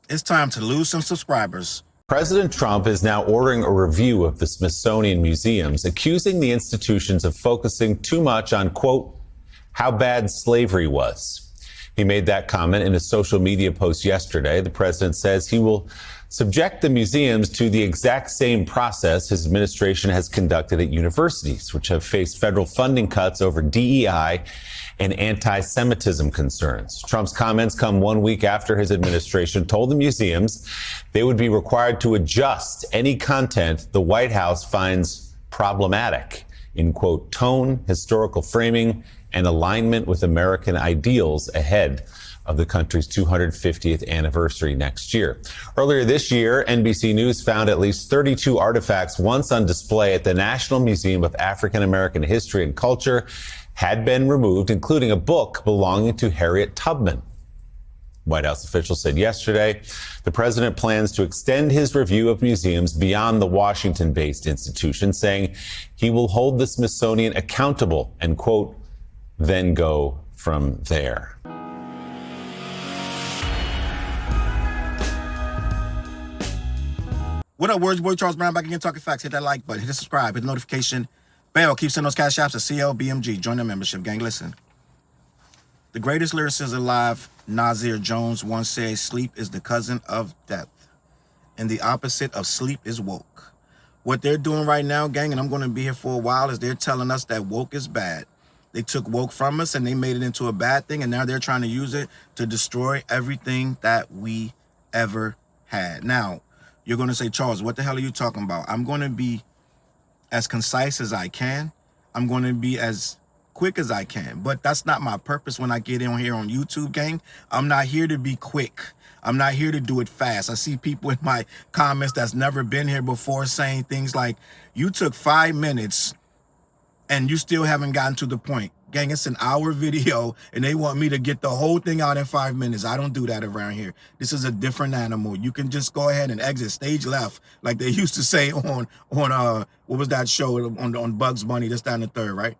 It's time to lose some subscribers. President Trump is now ordering a review of the Smithsonian museums, accusing the institutions of focusing too much on, quote, how bad slavery was. He made that comment in a social media post yesterday. The president says he will subject the museums to the exact same process his administration has conducted at universities, which have faced federal funding cuts over DEI and anti-Semitism concerns. Trump's comments come 1 week after his administration told the museums they would be required to adjust any content the White House finds problematic in, quote, tone, historical framing, and alignment with American ideals ahead of the country's 250th anniversary next year. Earlier this year, NBC News found at least 32 artifacts once on display at the National Museum of African American History and Culture had been removed, including a book belonging to Harriet Tubman. White House officials said yesterday the president plans to extend his review of museums beyond the Washington-based institution, saying he will hold the Smithsonian accountable and, quote, then go from there. What up, words? Boy Charles Brown back again, talking facts. Hit that like button, hit the subscribe, hit the notification bell. Keep sending those Cashaps to CLBMG. Join the membership, gang. Listen. The greatest lyricist alive, Nasir Jones, once said, sleep is the cousin of death, and the opposite of sleep is woke. What they're doing right now, gang, and I'm going to be here for a while, is they're telling us that woke is bad. They took woke from us and they made it into a bad thing, and now they're trying to use it to destroy everything that we ever had. Now, you're going to say, Charles, what the hell are you talking about? I'm going to be as concise as I can. I'm going to be as quick as I can, but that's not my purpose when I get in here on YouTube, gang. I'm not here to be quick. I'm not here to do it fast. I see people in my comments that's never been here before saying things like, you took 5 minutes and you still haven't gotten to the point. Gang, it's an hour video and they want me to get the whole thing out in 5 minutes. I don't do that around here. This is a different animal. You can just go ahead and exit stage left, like they used to say on what was that show on Bugs Bunny, that's down the third, right?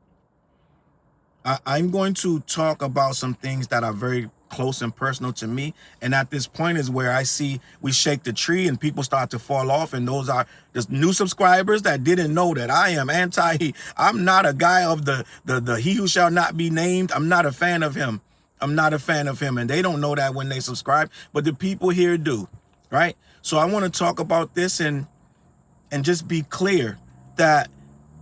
I'm going to talk about some things that are very close and personal to me. And at this point is where I see we shake the tree and people start to fall off. And those are the new subscribers that didn't know that I am I'm not a guy of the he who shall not be named. I'm not a fan of him. I'm not a fan of him. And they don't know that when they subscribe, but the people here do, right? So I want to talk about this and just be clear that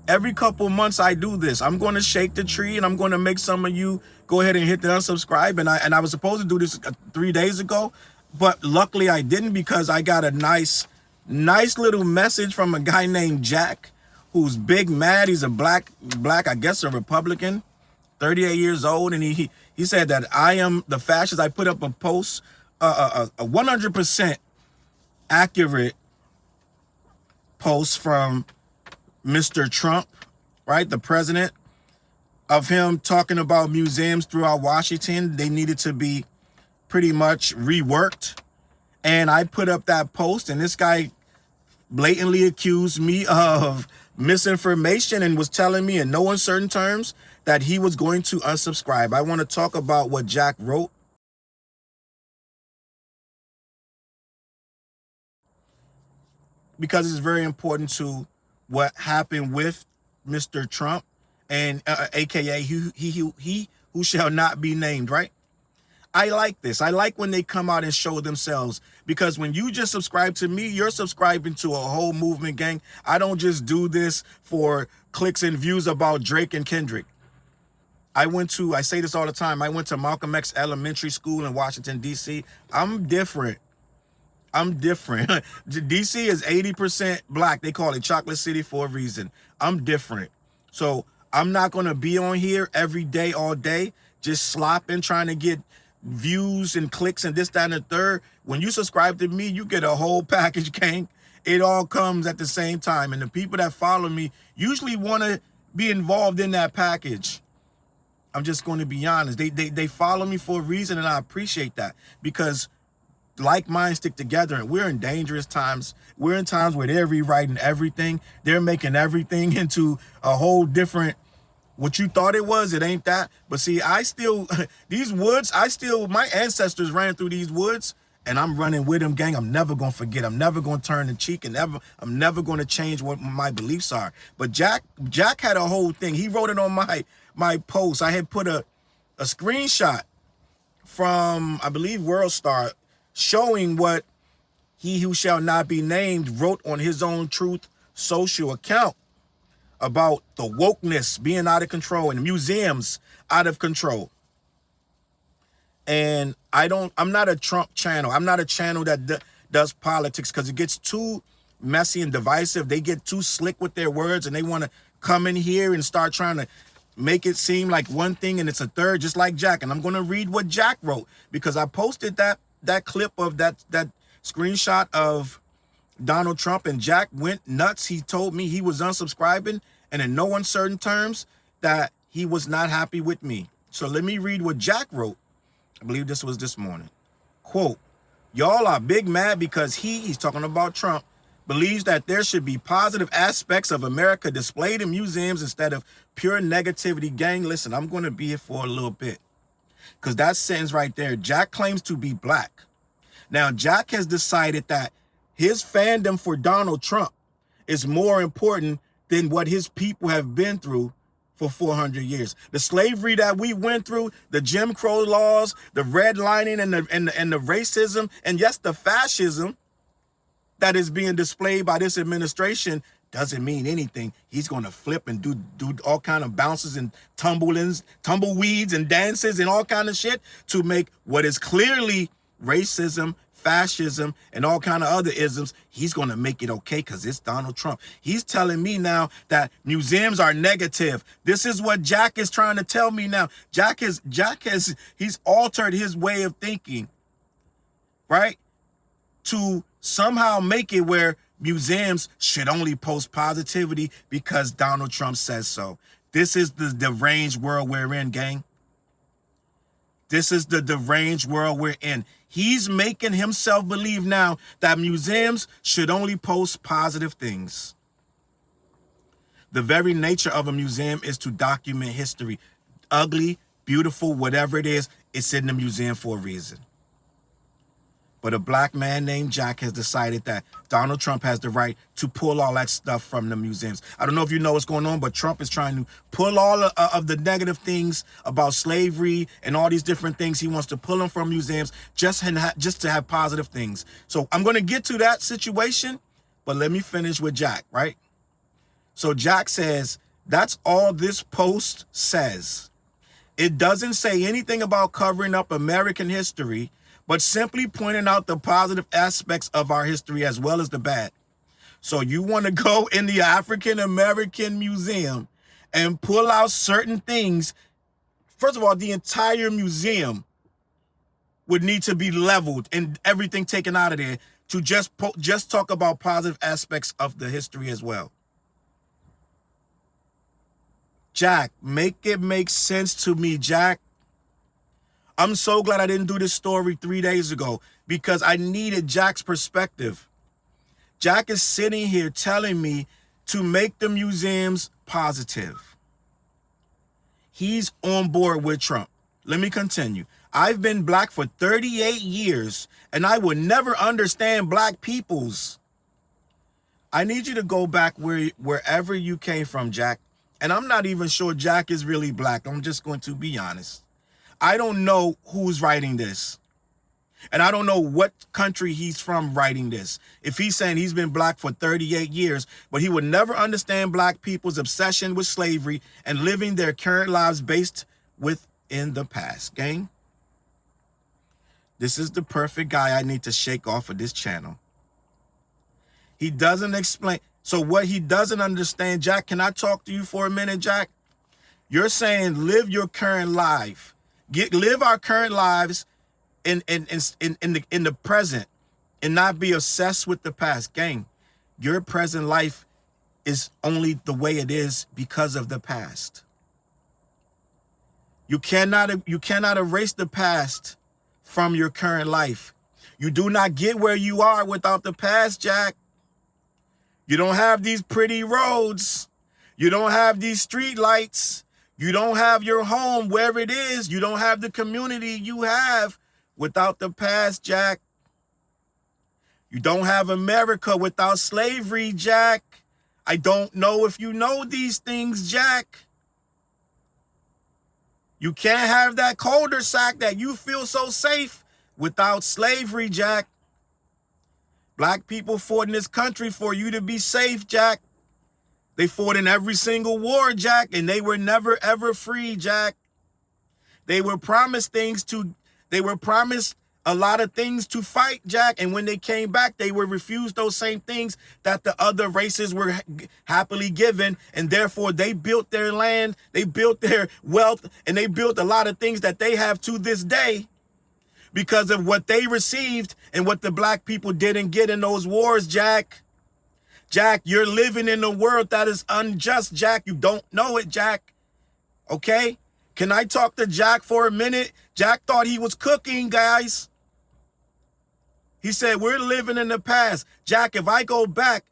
every couple months I do this. I'm going to shake the tree and I'm going to make some of you go ahead and hit the unsubscribe. And I was supposed to do this 3 days ago, but luckily I didn't, because I got a nice little message from a guy named Jack, who's big mad. He's a black, I guess a Republican, 38 years old. And he said that I am the fascist. I put up a post, a 100% accurate post from Mr. Trump, right? The president, of him talking about museums throughout Washington. They needed to be pretty much reworked. And I put up that post and this guy blatantly accused me of misinformation and was telling me in no uncertain terms that he was going to unsubscribe. I want to talk about what Jack wrote. Because it's very important to what happened with Mr. Trump and AKA he who shall not be named, right? I like this. I like when they come out and show themselves, because when you just subscribe to me, you're subscribing to a whole movement, gang. I don't just do this for clicks and views about Drake and Kendrick. I say this all the time, I went to Malcolm X Elementary School in Washington, D.C. I'm different. DC is 80% black. They call it Chocolate City for a reason. I'm different. So I'm not going to be on here every day, all day, just slopping, trying to get views and clicks and this, that, and the third. When you subscribe to me, you get a whole package, gang. It all comes at the same time. And the people that follow me usually want to be involved in that package. I'm just going to be honest. They follow me for a reason, and I appreciate that, because like minds stick together, and we're in dangerous times. We're in times where they're rewriting everything. They're making everything into a whole different, what you thought it was, it ain't that. But see, these woods, my ancestors ran through these woods, And I'm running with him, gang. I'm never gonna forget. I'm never gonna turn the cheek, and I'm never gonna change what my beliefs are. But Jack had a whole thing. He wrote it on my post. I had put a screenshot from, I believe, World Star, showing what he who shall not be named wrote on his own Truth Social account about the wokeness being out of control and museums out of control. And I'm not a Trump channel. I'm not a channel that does politics, because it gets too messy and divisive. They get too slick with their words, and they want to come in here and start trying to make it seem like one thing and it's a third, just like Jack. And I'm going to read what Jack wrote, because I posted that clip of that screenshot of Donald Trump, and Jack went nuts. He told me he was unsubscribing, and in no uncertain terms that he was not happy with me. So let me read what Jack wrote. I believe this was this morning. Quote, y'all are big mad because he's talking about Trump, believes that there should be positive aspects of America displayed in museums instead of pure negativity. Gang, listen, I'm going to be here for a little bit, because that sentence right there, Jack claims to be black. Now, Jack has decided that his fandom for Donald Trump is more important than what his people have been through for 400 years. The slavery that we went through, the Jim Crow laws, the redlining, and the racism, and yes, the fascism that is being displayed by this administration doesn't mean anything. He's going to flip and do all kind of bounces and tumbleweeds and dances and all kind of shit to make what is clearly racism, fascism, and all kind of other isms. He's going to make it okay because it's Donald Trump. He's telling me now that museums are negative. This is what Jack is trying to tell me now. He's altered his way of thinking, right? To somehow make it where museums should only post positivity because Donald Trump says so. This is the deranged world we're in, gang. This is the deranged world we're in. He's making himself believe now that museums should only post positive things. The very nature of a museum is to document history. Ugly, beautiful, whatever it is, it's in the museum for a reason. But a black man named Jack has decided that Donald Trump has the right to pull all that stuff from the museums. I don't know if you know what's going on, but Trump is trying to pull all of the negative things about slavery and all these different things. He wants to pull them from museums just to have positive things. So I'm going to get to that situation, but let me finish with Jack, right? So Jack says, that's all this post says. It doesn't say anything about covering up American history, but simply pointing out the positive aspects of our history as well as the bad. So you want to go in the African American Museum and pull out certain things. First of all, the entire museum would need to be leveled and everything taken out of there to just talk about positive aspects of the history as well. Jack, make it make sense to me, Jack. I'm so glad I didn't do this story 3 days ago because I needed Jack's perspective. Jack is sitting here telling me to make the museums positive. He's on board with Trump. Let me continue. I've been black for 38 years and I would never understand black peoples. I need you to go back wherever you came from, Jack. And I'm not even sure Jack is really black. I'm just going to be honest. I don't know who's writing this. And I don't know what country he's from writing this. If he's saying he's been black for 38 years, but he would never understand black people's obsession with slavery and living their current lives based within the past. Gang, this is the perfect guy I need to shake off of this channel. He doesn't explain. So what he doesn't understand, Jack, can I talk to you for a minute, Jack? You're saying live your current life. Live our current lives in the present and not be obsessed with the past. Gang, your present life is only the way it is because of the past. You cannot erase the past from your current life. You do not get where you are without the past, Jack. You don't have these pretty roads. You don't have these street lights. You don't have your home, wherever it is. You don't have the community you have without the past, Jack. You don't have America without slavery, Jack. I don't know if you know these things, Jack. You can't have that cul-de-sac that you feel so safe without slavery, Jack. Black people fought in this country for you to be safe, Jack. They fought in every single war, Jack, and they were never, ever free, Jack. They were promised a lot of things to fight, Jack, and when they came back, they were refused those same things that the other races were happily given, and therefore they built their land, they built their wealth, and they built a lot of things that they have to this day because of what they received and what the black people didn't get in those wars, Jack. Jack, you're living in a world that is unjust, Jack. You don't know it, Jack. Okay? Can I talk to Jack for a minute? Jack thought he was cooking, guys. He said, we're living in the past. Jack, if I go back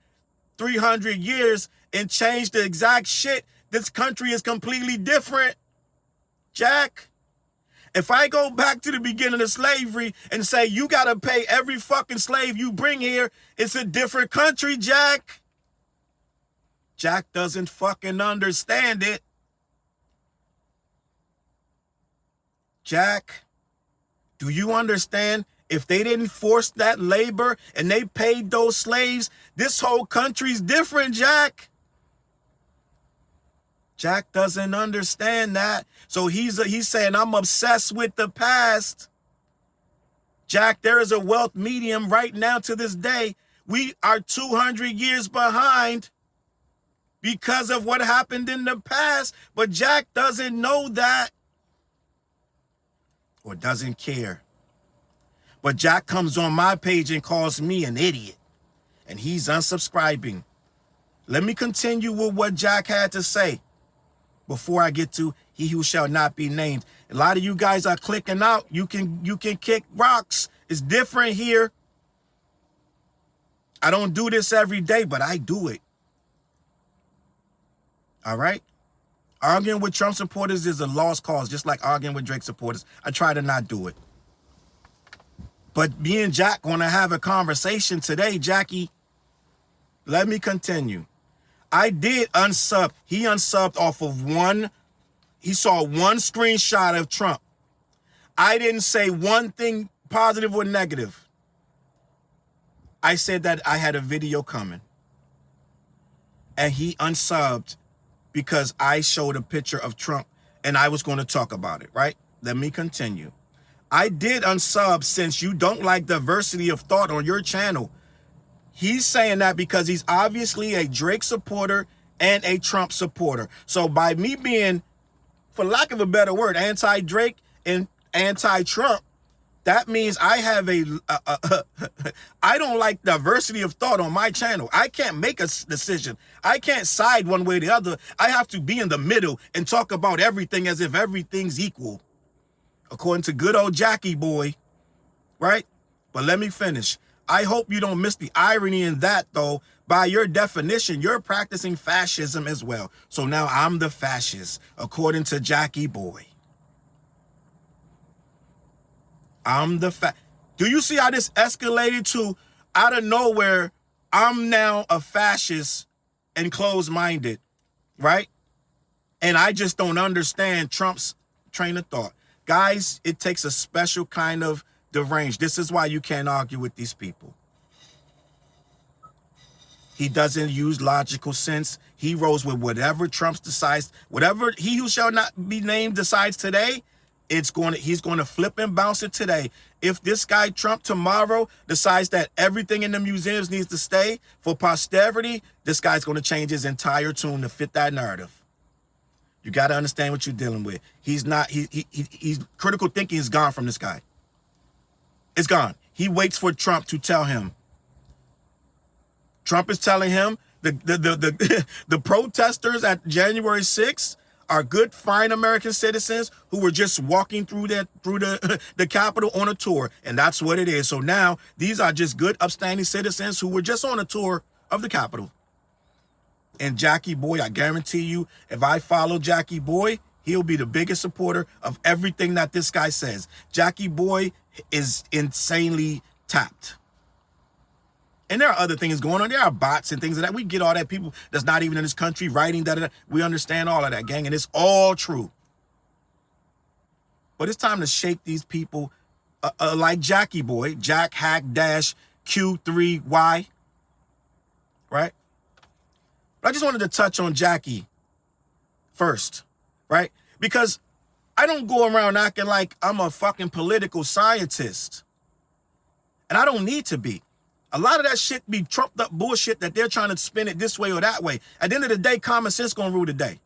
300 years and change the exact shit, this country is completely different. Jack, if I go back to the beginning of slavery and say, you got to pay every fucking slave you bring here, it's a different country, Jack. Jack doesn't fucking understand it. Jack, do you understand? If they didn't force that labor and they paid those slaves, this whole country's different, Jack. Jack doesn't understand that. So he's saying, I'm obsessed with the past. Jack, there is a wealth medium right now to this day. We are 200 years behind because of what happened in the past. But Jack doesn't know that or doesn't care. But Jack comes on my page and calls me an idiot. And he's unsubscribing. Let me continue with what Jack had to say before I get to he who shall not be named. A lot of you guys are clicking out. You can kick rocks. It's different here. I don't do this every day, but I do it. All right? Arguing with Trump supporters is a lost cause, just like arguing with Drake supporters. I try to not do it. But me and Jack gonna have a conversation today, Jackie. Let me continue. I did unsub. He unsubbed off of he saw one screenshot of Trump. I didn't say one thing positive or negative. I said that I had a video coming. And he unsubbed because I showed a picture of Trump and I was going to talk about it, right? Let me continue. I did unsub since you don't like diversity of thought on your channel. He's saying that because he's obviously a Drake supporter and a Trump supporter. So by me being, for lack of a better word, anti-Drake and anti-Trump, that means I have I don't like diversity of thought on my channel. I can't make a decision. I can't side one way or the other. I have to be in the middle and talk about everything as if everything's equal. According to good old Jackie boy, right? But let me finish. I hope you don't miss the irony in that, though. By your definition, you're practicing fascism as well. So now I'm the fascist, according to Jackie boy. I'm the Do you see how this escalated to, out of nowhere, I'm now a fascist and closed-minded, right? And I just don't understand Trump's train of thought. Guys, it takes a special kind of deranged. This is why you can't argue with these people. He doesn't use logical sense. He rolls with whatever Trump decides, whatever he who shall not be named decides today, he's going to flip and bounce it today. If this guy Trump tomorrow decides that everything in the museums needs to stay for posterity, this guy's going to change his entire tune to fit that narrative. You got to understand what you're dealing with. He's critical thinking is gone from this guy. It's gone. He waits for Trump to tell him. Trump is telling him the protesters at January 6th are good, fine American citizens who were just walking through the Capitol on a tour, and that's what it is. So now these are just good, upstanding citizens who were just on a tour of the Capitol. And Jackie Boy, I guarantee you, if I follow Jackie Boy, he'll be the biggest supporter of everything that this guy says. Jackie Boy is insanely tapped. And there are other things going on. There are bots and things like that. We get all that. People that's not even in this country writing that. We understand all of that, gang, and it's all true. But it's time to shake these people like Jackie Boy, Jack Hack Dash Q3Y, right? But I just wanted to touch on Jackie first, right? Because I don't go around acting like I'm a fucking political scientist. And I don't need to be. A lot of that shit be trumped up bullshit that they're trying to spin it this way or that way. At the end of the day, common sense gonna rule the day.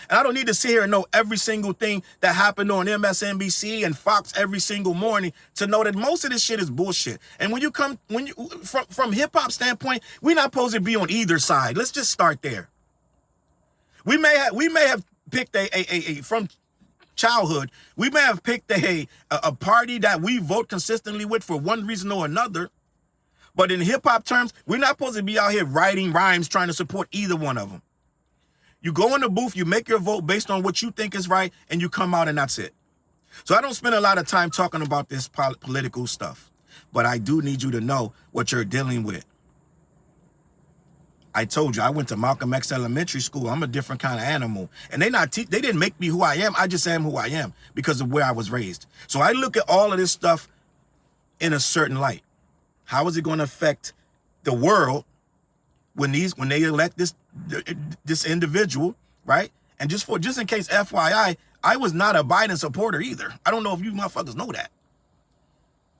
And I don't need to sit here and know every single thing that happened on MSNBC and Fox every single morning to know that most of this shit is bullshit. And when you from hip hop standpoint, we're not supposed to be on either side. Let's just start there. We may have picked from childhood, we may have picked a party that we vote consistently with for one reason or another. But in hip hop terms, we're not supposed to be out here writing rhymes trying to support either one of them. You go in the booth, you make your vote based on what you think is right, and you come out and that's it. So I don't spend a lot of time talking about this political stuff, but I do need you to know what you're dealing with. I told you, I went to Malcolm X Elementary School. I'm a different kind of animal. And they didn't make me who I am. I just am who I am because of where I was raised. So I look at all of this stuff in a certain light. How is it going to affect the world when they elect this individual, right? And just in case FYI, I was not a Biden supporter either. I don't know if you motherfuckers know that.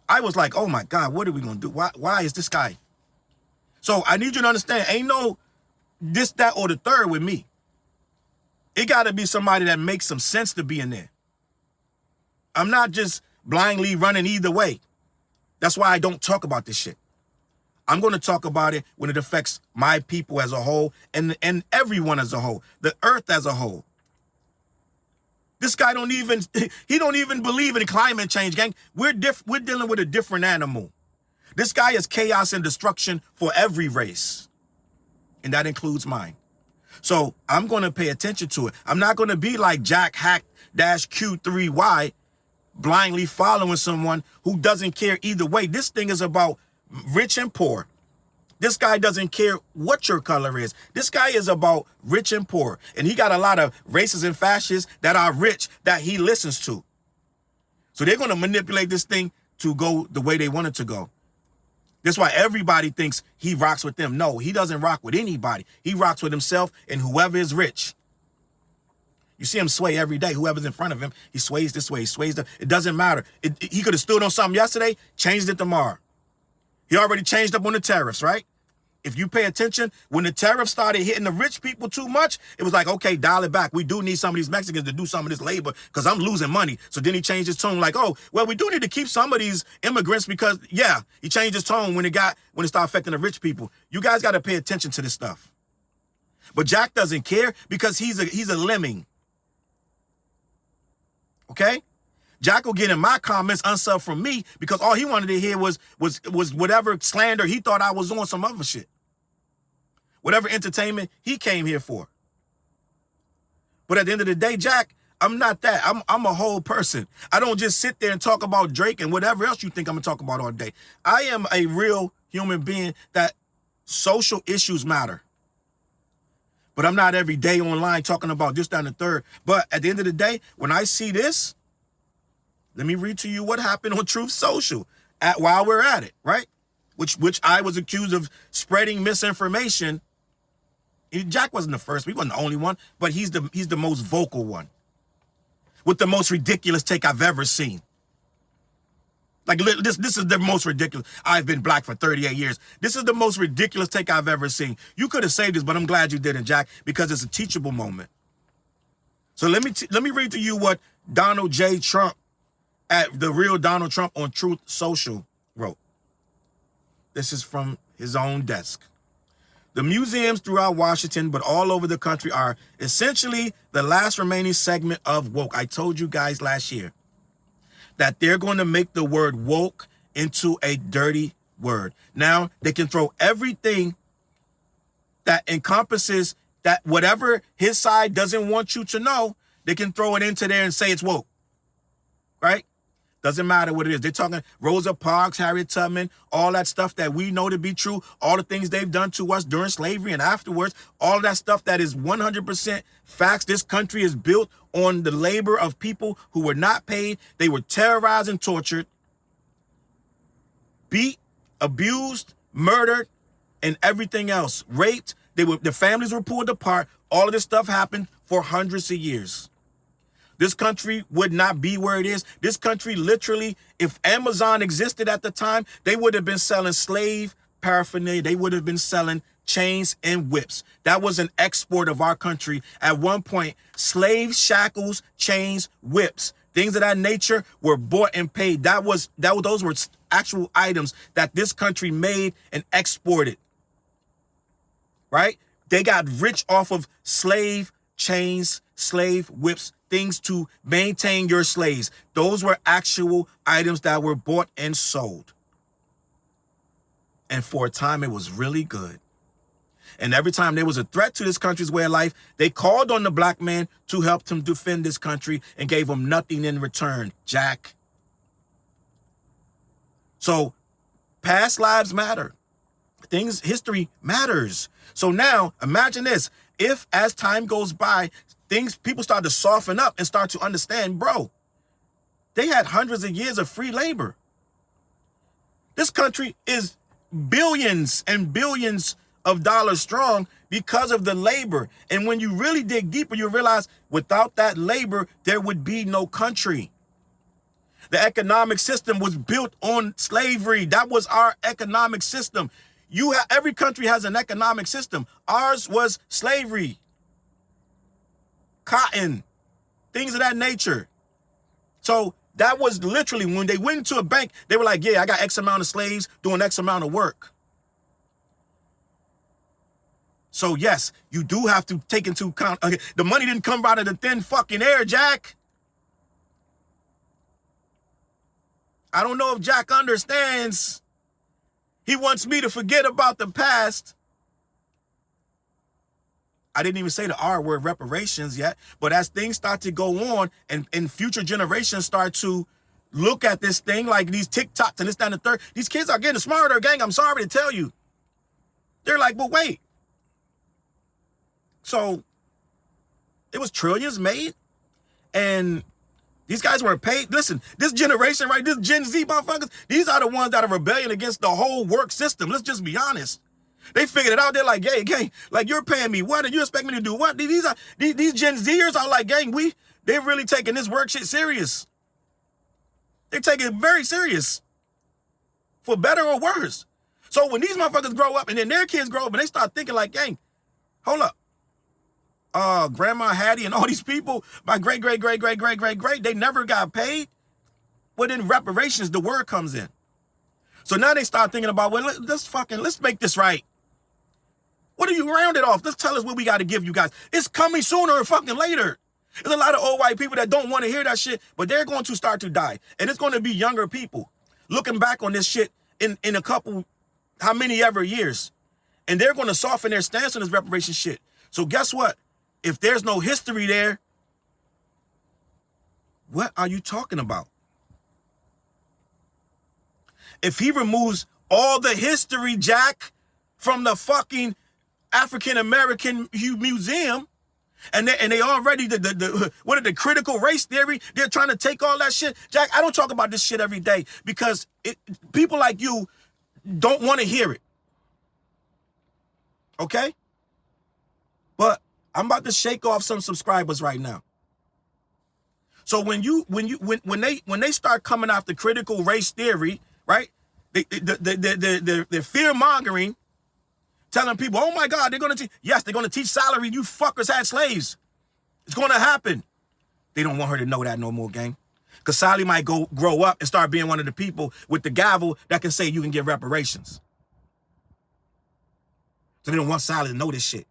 I was like, oh my God, what are we going to do? Why is this guy? So I need you to understand, ain't no this, that, or the third with me. It got to be somebody that makes some sense to be in there. I'm not just blindly running either way. That's why I don't talk about this shit. I'm going to talk about it when it affects my people as a whole and everyone as a whole, the earth as a whole. This guy don't even believe in climate change, gang. We're dealing with a different animal. This guy is chaos and destruction for every race. And that includes mine. So I'm going to pay attention to it. I'm not going to be like Jack Hack Q3Y, blindly following someone who doesn't care either way. This thing is about rich and poor. This guy doesn't care what your color is. This guy is about rich and poor. And he got a lot of racists and fascists that are rich that he listens to. So they're going to manipulate this thing to go the way they want it to go. That's why everybody thinks he rocks with them. No, he doesn't rock with anybody. He rocks with himself and whoever is rich. You see him sway every day. Whoever's in front of him, he sways this way, he sways that. It doesn't matter. He could have stood on something yesterday, changed it tomorrow. He already changed up on the tariffs, right? If you pay attention, when the tariffs started hitting the rich people too much, it was like, okay, dial it back. We do need some of these Mexicans to do some of this labor because I'm losing money. So then he changed his tone like, oh, well, we do need to keep some of these immigrants because, yeah, he changed his tone when it started affecting the rich people. You guys got to pay attention to this stuff. But Jack doesn't care because he's a lemming. Okay? Jack will get in my comments unsub from me because all he wanted to hear was whatever slander he thought I was on, some other shit. Whatever entertainment he came here for. But at the end of the day, Jack, I'm not that. I'm a whole person. I don't just sit there and talk about Drake and whatever else you think I'm going to talk about all day. I am a real human being that social issues matter. But I'm not every day online talking about this, that, and the third. But at the end of the day, when I see this, let me read to you what happened on Truth Social while we're at it, right? Which I was accused of spreading misinformation. Jack wasn't the first, he wasn't the only one, but he's the most vocal one. With the most ridiculous take I've ever seen. Like this is the most ridiculous. I've been black for 38 years. This is the most ridiculous take I've ever seen. You could have saved this, but I'm glad you didn't, Jack, because it's a teachable moment. So let me read to you what Donald J. Trump at the real Donald Trump on Truth Social wrote. This is from his own desk. The museums throughout Washington, but all over the country, are essentially the last remaining segment of woke. I told you guys last year that they're going to make the word woke into a dirty word. Now, they can throw everything that encompasses that whatever his side doesn't want you to know, they can throw it into there and say it's woke, right? Doesn't matter what it is. They're talking Rosa Parks, Harriet Tubman, all that stuff that we know to be true, all the things they've done to us during slavery and afterwards, all of that stuff that is 100% facts. This country is built on the labor of people who were not paid. They were terrorized and tortured, beat, abused, murdered, and everything else. Raped. The families were pulled apart. All of this stuff happened for hundreds of years. This country would not be where it is. This country literally, if Amazon existed at the time, they would have been selling slave paraphernalia. They would have been selling chains and whips. That was an export of our country. At one point, slave shackles, chains, whips, things of that nature were bought and paid. Those were actual items that this country made and exported. Right? They got rich off of slave chains, slave whips, things to maintain your slaves. Those were actual items that were bought and sold. And for a time, it was really good. And every time there was a threat to this country's way of life, they called on the black man to help them defend this country and gave him nothing in return, Jack. So past lives matter. History matters. So now imagine this. If as time goes by, people start to soften up and start to understand, bro, they had hundreds of years of free labor. This country is billions and billions of dollars strong because of the labor. And when you really dig deeper, you realize without that labor, there would be no country. The economic system was built on slavery. That was our economic system. Every country has an economic system. Ours was slavery, cotton, things of that nature. So that was literally when they went into a bank, they were like, yeah, I got X amount of slaves doing X amount of work. So yes, you do have to take into account, okay, the money didn't come out of the thin fucking air, Jack. I don't know if Jack understands. He wants me to forget about the past. I didn't even say the R word, reparations, yet. But as things start to go on and future generations start to look at this thing like these TikToks and this, that, and the third, these kids are getting smarter, gang. I'm sorry to tell you. They're like, but wait. So it was trillions made and these guys weren't paid. Listen, this generation, right, this Gen Z motherfuckers, these are the ones that are rebelling against the whole work system. Let's just be honest. They figured it out. They're like, gang, like you're paying me what? And you expect me to do what? These Gen Zers are like, gang, they're really taking this work shit serious. They take it very serious. For better or worse. So when these motherfuckers grow up and then their kids grow up and they start thinking like, gang, hold up. Grandma Hattie and all these people, my great, they never got paid. Well, then reparations, the word comes in. So now they start thinking about, well, let's make this right. What do you round it off? Let's tell us what we got to give you guys. It's coming sooner or fucking later. There's a lot of old white people that don't want to hear that shit, but they're going to start to die. And it's going to be younger people looking back on this shit in a couple, how many ever years. And they're going to soften their stance on this reparation shit. So guess what? If there's no history there, what are you talking about? If he removes all the history, Jack, from the fucking African American Museum, and they already the critical race theory, they're trying to take all that shit. Jack, I don't talk about this shit every day because people like you don't want to hear it. Okay? But I'm about to shake off some subscribers right now. So when they start coming after critical race theory, right? They're fear mongering, telling people, oh my God, they're going to teach salary. You fuckers had slaves. It's going to happen. They don't want her to know that no more, gang. Because Sally might grow up and start being one of the people with the gavel that can say you can get reparations. So they don't want Sally to know this shit.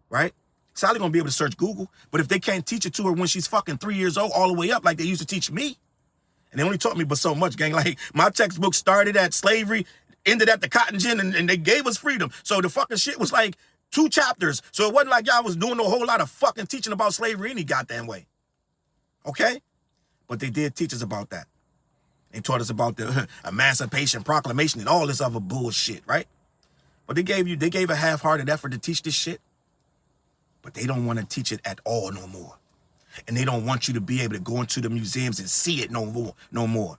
Right? Sally gonna be able to search Google, but if they can't teach it to her when she's fucking 3 years old all the way up like they used to teach me, and they only taught me but so much, gang. Like my textbook started at slavery, ended at the cotton gin, and they gave us freedom. So the fucking shit was like 2 chapters. So it wasn't like y'all was doing a whole lot of fucking teaching about slavery any goddamn way. Okay? But they did teach us about that. They taught us about the Emancipation Proclamation and all this other bullshit, right? But they gave a half-hearted effort to teach this shit. But they don't want to teach it at all no more. And they don't want you to be able to go into the museums and see it no more.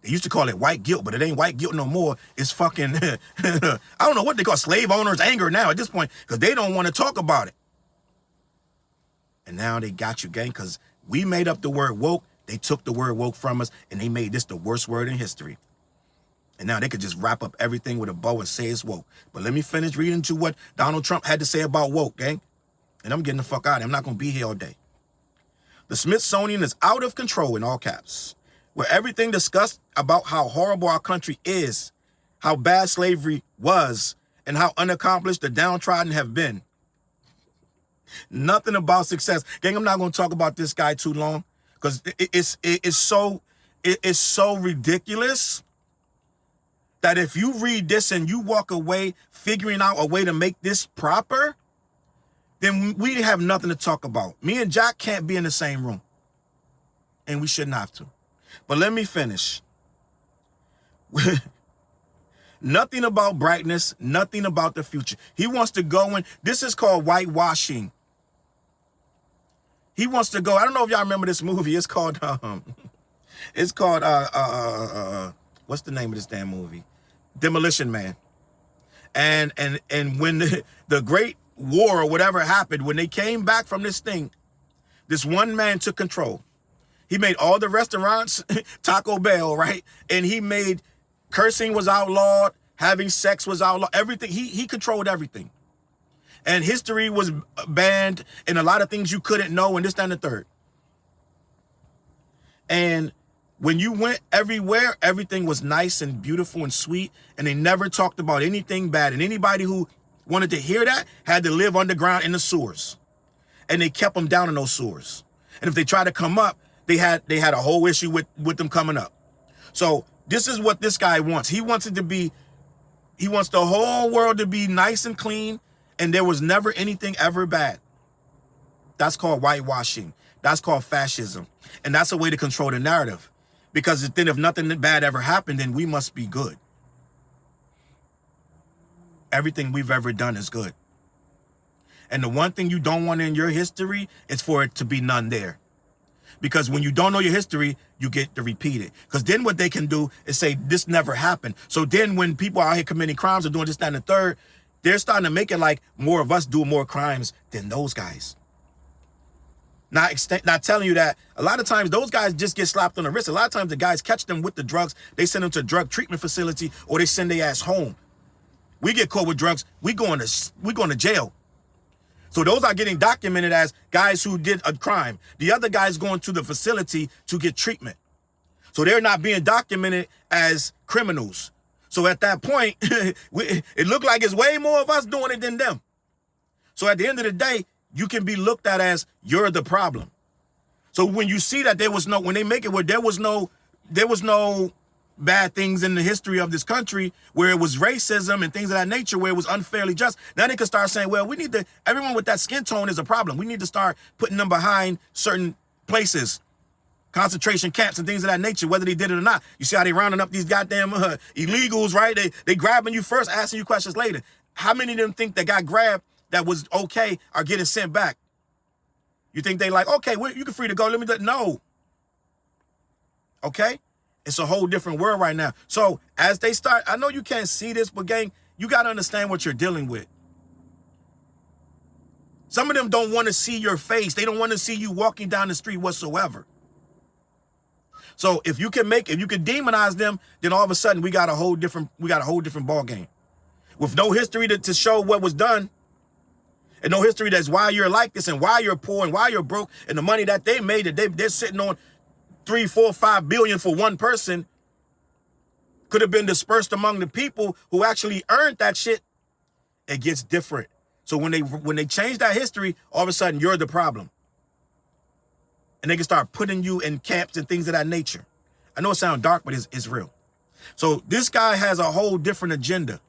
They used to call it white guilt, but it ain't white guilt no more. It's fucking, I don't know what they call slave owners' anger now at this point, because they don't want to talk about it. And now they got you, gang, because we made up the word woke. They took the word woke from us, and they made this the worst word in history. And now they could just wrap up everything with a bow and say it's woke. But let me finish reading to what Donald Trump had to say about woke, gang. And I'm getting the fuck out of here. I'm not going to be here all day. The Smithsonian is out of control, in all caps, where everything discussed about how horrible our country is, how bad slavery was, and how unaccomplished the downtrodden have been. Nothing about success. Gang, I'm not going to talk about this guy too long, because it's so ridiculous that if you read this and you walk away figuring out a way to make this proper, then we have nothing to talk about. Me and Jack can't be in the same room. And we shouldn't have to. But let me finish. Nothing about brightness, nothing about the future. He wants to go in. This is called whitewashing. He wants to go. I don't know if y'all remember this movie. It's called what's the name of this damn movie? Demolition Man. And when the Great War or whatever happened, when they came back from this thing, this one man took control. He made all the restaurants Taco Bell, right? And he made cursing was outlawed, having sex was outlawed, everything. He controlled everything. And history was banned, and a lot of things you couldn't know, and this, that, and the third. And when you went everywhere, everything was nice and beautiful and sweet, and they never talked about anything bad. And anybody who wanted to hear that had to live underground in the sewers. And they kept them down in those sewers. And if they tried to come up, they had a whole issue with them coming up. So this is what this guy wants. He wants the whole world to be nice and clean, and there was never anything ever bad. That's called whitewashing. That's called fascism. And that's a way to control the narrative. Because then if nothing bad ever happened, then we must be good. Everything we've ever done is good. And the one thing you don't want in your history is for it to be none there. Because when you don't know your history, you get to repeat it. Because then what they can do is say, this never happened. So then when people are out here committing crimes or doing this, that, and the third, they're starting to make it like more of us do more crimes than those guys. Not telling you that a lot of times those guys just get slapped on the wrist. A lot of times the guys catch them with the drugs. They send them to a drug treatment facility or they send their ass home. We get caught with drugs. We going to jail. So those are getting documented as guys who did a crime. The other guys going to the facility to get treatment. So they're not being documented as criminals. So at that point, it looked like it's way more of us doing it than them. So at the end of the day, you can be looked at as you're the problem. So when you see that when they make it where there was no bad things in the history of this country where it was racism and things of that nature, where it was unfairly just, now they can start saying, well, everyone with that skin tone is a problem. We need to start putting them behind certain places, concentration camps and things of that nature, whether they did it or not. You see how they rounding up these goddamn illegals, right? They grabbing you first, asking you questions later. How many of them think that got grabbed that was okay are getting sent back? You think they like, okay, you can free to go. No. Okay? It's a whole different world right now. So as they start, I know you can't see this, but gang, you got to understand what you're dealing with. Some of them don't want to see your face. They don't want to see you walking down the street whatsoever. So if you can demonize them, then all of a sudden we got a whole different ball game. With no history to show what was done. And no history that's why you're like this and why you're poor and why you're broke and the money that they made, that they're sitting on 3, 4, 5 billion for one person could have been dispersed among the people who actually earned that shit. It gets different. So when they change that history, all of a sudden you're the problem. And they can start putting you in camps and things of that nature. I know it sounds dark, but it's real. So this guy has a whole different agenda,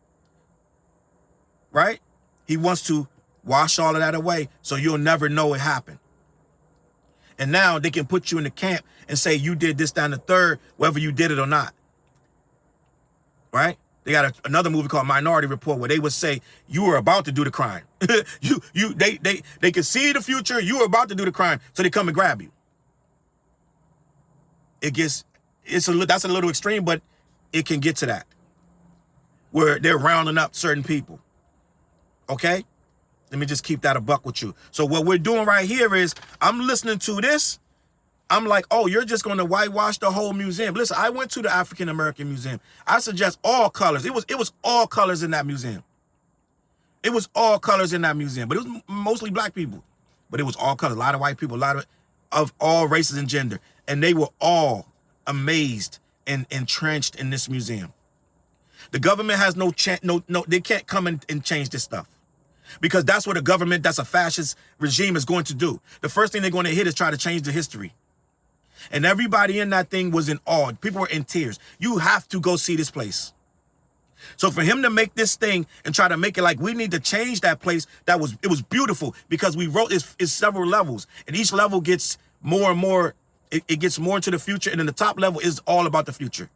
right? He wants to wash all of that away so you'll never know it happened. And now they can put you in the camp and say you did this, down the third, whether you did it or not. Right? They got another movie called Minority Report where they would say you were about to do the crime. They can see the future. You were about to do the crime, so they come and grab you. That's a little extreme, but it can get to that where they're rounding up certain people. Okay? Let me just keep that a buck with you. So what we're doing right here is I'm listening to this. I'm like, oh, you're just going to whitewash the whole museum. Listen, I went to the African American Museum. I suggest all colors. It was all colors in that museum. It was all colors in that museum, but it was mostly black people. But it was all colors. A lot of white people, a lot of all races and gender, and they were all amazed and entrenched in this museum. The government has no chance. No, they can't come and change this stuff. Because that's what a government that's a fascist regime is going to do. The first thing they're going to hit is try to change the history. And everybody in that thing was in awe. People were in tears. You have to go see this place. So for him to make this thing and try to make it like we need to change that place, it was beautiful because we wrote it's several levels. And each level gets more and more, it gets more into the future. And then the top level is all about the future.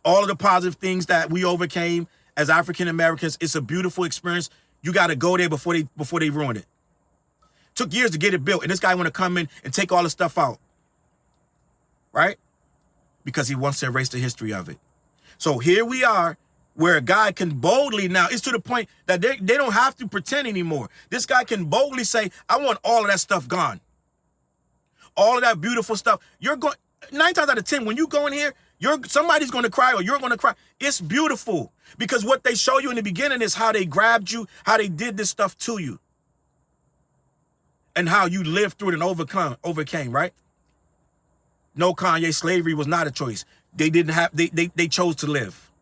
All of the positive things that we overcame as African Americans, it's a beautiful experience. You got to go there before they ruin it. Took years to get it built, and this guy want to come in and take all the stuff out, right? Because he wants to erase the history of it. So here we are, where a guy can boldly now, it's to the point that they don't have to pretend anymore. This guy can boldly say, I want all of that stuff gone. All of that beautiful stuff. You're going, 9 times out of 10, when you go in here, somebody's going to cry or you're going to cry. It's beautiful because what they show you in the beginning is how they grabbed you, how they did this stuff to you, and how you lived through it and overcame, right? No, Kanye, slavery was not a choice. They chose to live.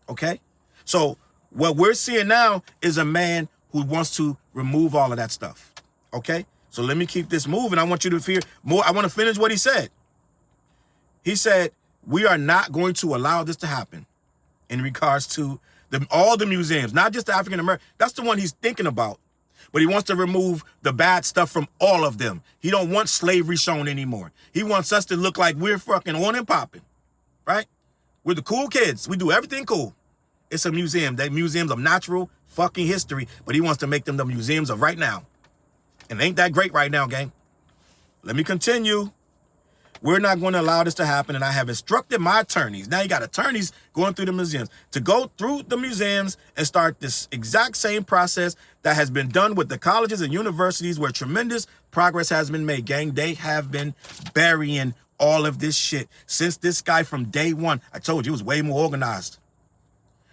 Okay? So what we're seeing now is a man who wants to remove all of that stuff. Okay? So let me keep this moving. I want you to hear more. I want to finish what he said. He said, we are not going to allow this to happen in regards to all the museums, not just the African American. That's the one he's thinking about. But he wants to remove the bad stuff from all of them. He don't want slavery shown anymore. He wants us to look like we're fucking on and popping, right? We're the cool kids. We do everything cool. It's a museum. They're museums of natural fucking history, but he wants to make them the museums of right now. And ain't that great right now, gang? Let me continue. We're not going to allow this to happen, and I have instructed my attorneys. Now you got attorneys going through the museums to go through the museums and start this exact same process that has been done with the colleges and universities where tremendous progress has been made, gang. They have been burying all of this shit since this guy from day one. I told you, it was way more organized.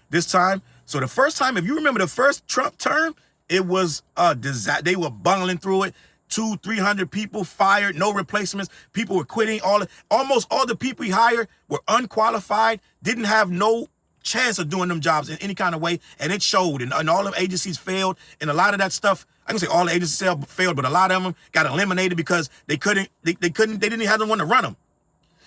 This time, so the first time, if you remember the first Trump term, it was a disaster. They were bungling through it. 200-300 people fired, no replacements. People were quitting. Almost all the people he hired were unqualified, didn't have no chance of doing them jobs in any kind of way, and it showed. And all the agencies failed, and a lot of that stuff, I can say all the agencies failed, but a lot of them got eliminated because they didn't have anyone to run them.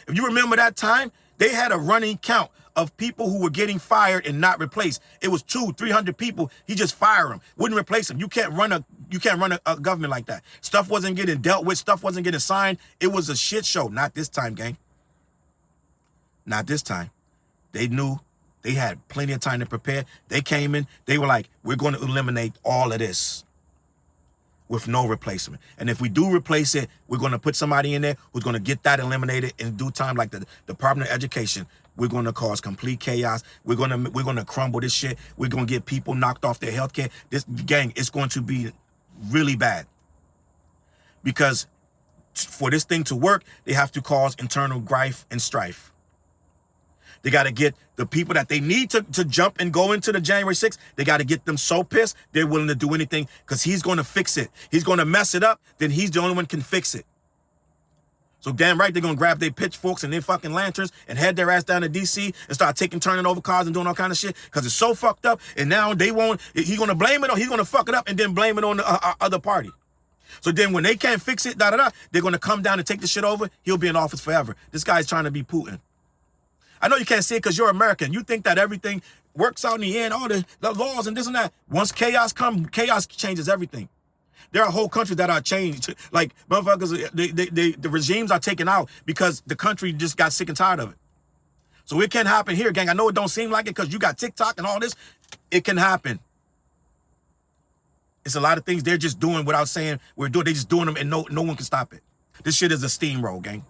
If you remember that time, they had a running count of people who were getting fired and not replaced. It was 200-300 people. He just fired them, wouldn't replace them. You can't run a government like that. Stuff wasn't getting dealt with. Stuff wasn't getting signed. It was a shit show. Not this time, gang. Not this time. They knew they had plenty of time to prepare. They came in. They were like, we're going to eliminate all of this with no replacement. And if we do replace it, we're going to put somebody in there who's going to get that eliminated in due time, like the Department of Education. We're going to cause complete chaos. We're going to crumble this shit. We're going to get people knocked off their health care. This, gang, it's going to be really bad. Because for this thing to work, they have to cause internal grief and strife. They got to get the people that they need to jump and go into the January 6th. They got to get them so pissed, they're willing to do anything because he's going to fix it. He's going to mess it up, then he's the only one can fix it. So damn right, they're going to grab their pitchforks and their fucking lanterns and head their ass down to D.C. and start turning over cars and doing all kind of shit because it's so fucked up. And now he's going to blame it on, he's going to fuck it up and then blame it on the other party. So then when they can't fix it, they're going to come down and take the shit over. He'll be in office forever. This guy's trying to be Putin. I know you can't see it because you're American. You think that everything works out in the end, all the laws and this and that. Once chaos comes, chaos changes everything. There are whole countries that are changed. Like, motherfuckers, the regimes are taken out because the country just got sick and tired of it. So it can happen here, gang. I know it don't seem like it because you got TikTok and all this. It can happen. It's a lot of things they're just doing without saying we're doing. They're just doing them and no one can stop it. This shit is a steamroll, gang.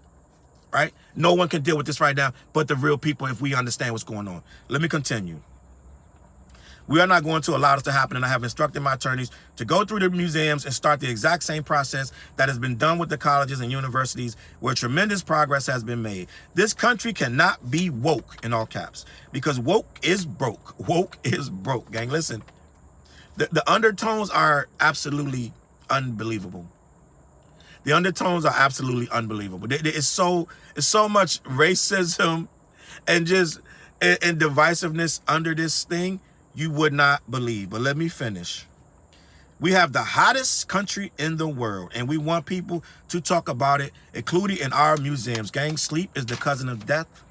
Right? No one can deal with this right now but the real people if we understand what's going on. Let me continue. We are not going to allow this to happen, and I have instructed my attorneys to go through the museums and start the exact same process that has been done with the colleges and universities where tremendous progress has been made. This country cannot be woke, in all caps, because woke is broke. Woke is broke, gang. Listen, the undertones are absolutely unbelievable. The undertones are absolutely unbelievable. It's so much racism and just and divisiveness under this thing. You would not believe. But let me finish. We have the hottest country in the world, and we want people to talk about it, including in our museums. Gang, sleep is the cousin of death.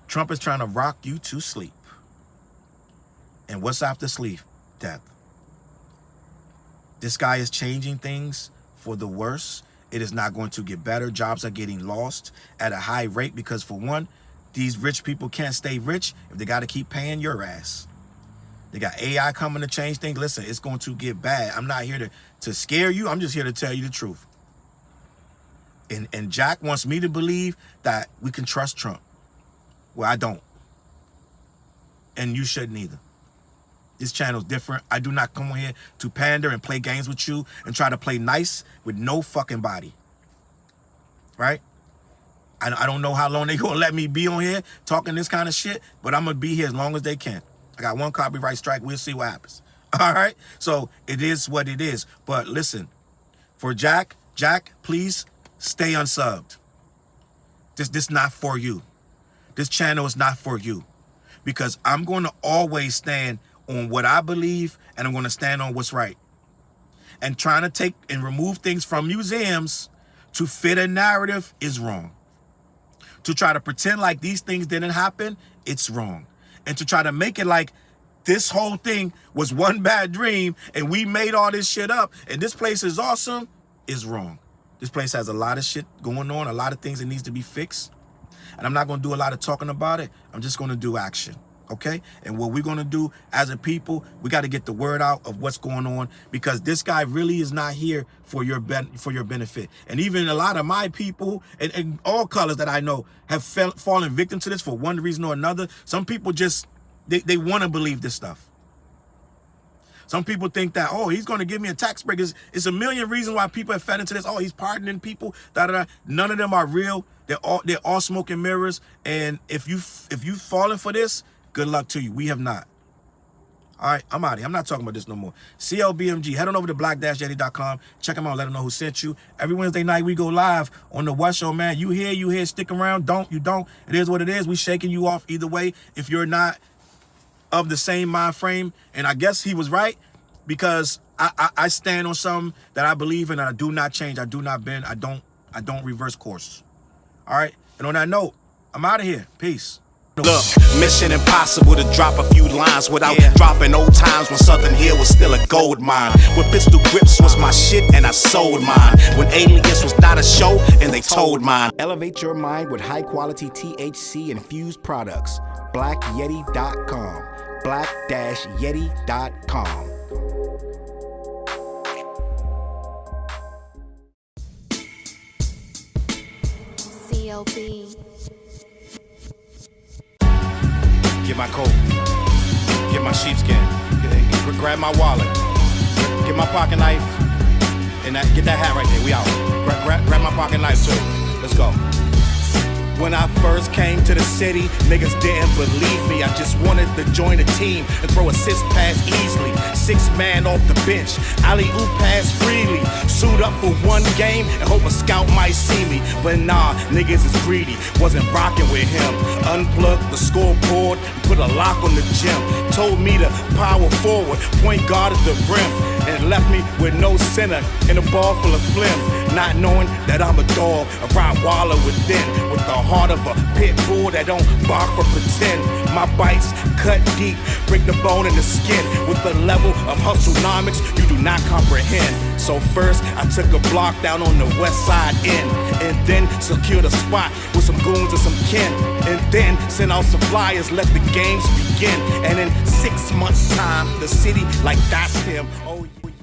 Trump is trying to rock you to sleep. And what's after sleep? Death. This guy is changing things for the worse. It is not going to get better. Jobs are getting lost at a high rate because, for one, these rich people can't stay rich if they got to keep paying your ass. They got AI coming to change things. Listen, it's going to get bad. I'm not here to scare you. I'm just here to tell you the truth. And Jack wants me to believe that we can trust Trump. Well, I don't. And you shouldn't either. This channel's different. I do not come on here to pander and play games with you and try to play nice with no fucking body. Right? I don't know how long they gonna let me be on here talking this kind of shit, but I'm gonna be here as long as they can. I got one copyright strike. We'll see what happens. All right? So it is what it is. But listen, for Jack, please stay unsubbed. This not for you. This channel is not for you. Because I'm going to always stand on what I believe, and I'm going to stand on what's right. And trying to take and remove things from museums to fit a narrative is wrong. To try to pretend like these things didn't happen, it's wrong. And to try to make it like this whole thing was one bad dream and we made all this shit up and this place is awesome is wrong. This place has a lot of shit going on, a lot of things that needs to be fixed. And I'm not going to do a lot of talking about it. I'm just going to do action. Okay? And what we're going to do as a people, we got to get the word out of what's going on, because this guy really is not here for your benefit. And even a lot of my people and all colors that I know have fallen victim to this for one reason or another. Some people just, they want to believe this stuff. Some people think that, oh, he's going to give me a tax break. It's a million reasons why people have fed into this. Oh, he's pardoning people. None of them are real. They're all smoke and mirrors. And if you've fallen for this, good luck to you. We have not. All right, I'm out of here. I'm not talking about this no more. CLBMG. Head on over to black-yeti.com. Check them out. Let them know who sent you. Every Wednesday night, we go live on the What Show, man. You here, stick around. Don't, you don't. It is what it is. We shaking you off either way. If you're not of the same mind frame, and I guess he was right, because I stand on something that I believe in, and I do not change. I do not bend. I don't reverse course. All right? And on that note, I'm out of here. Peace. Look, mission impossible to drop a few lines without dropping old times when Southern Hill was still a gold mine. When pistol grips was my shit and I sold mine. When Alias was not a show and they told mine. Elevate your mind with high quality THC infused products. BlackYeti.com. Black-Yeti.com. CLB. Get my coat, get my sheepskin, grab my wallet, get my pocket knife, and get that hat right there. We out. Grab my pocket knife too. Let's go. When I first came to the city, niggas didn't believe me. I just wanted to join a team and throw assist pass easily. 6 man off the bench, alley-oop pass freely. Suit up for one game and hope a scout might see me. But nah, niggas is greedy, wasn't rocking with him. Unplugged the scoreboard, put a lock on the gym. Told me to power forward, point guard at the rim. And left me with no center and a ball full of phlegm. Not knowing that I'm a dog, a Rottweiler within, with the heart of a pit bull that don't bark for pretend. My bites cut deep, break the bone and the skin with the level of hustlenomics you do not comprehend. So first, I took a block down on the west side end, and then secured a spot with some goons and some kin, and then sent out some flyers, let the games begin. And in 6 months' time, the city like that's him. Oh.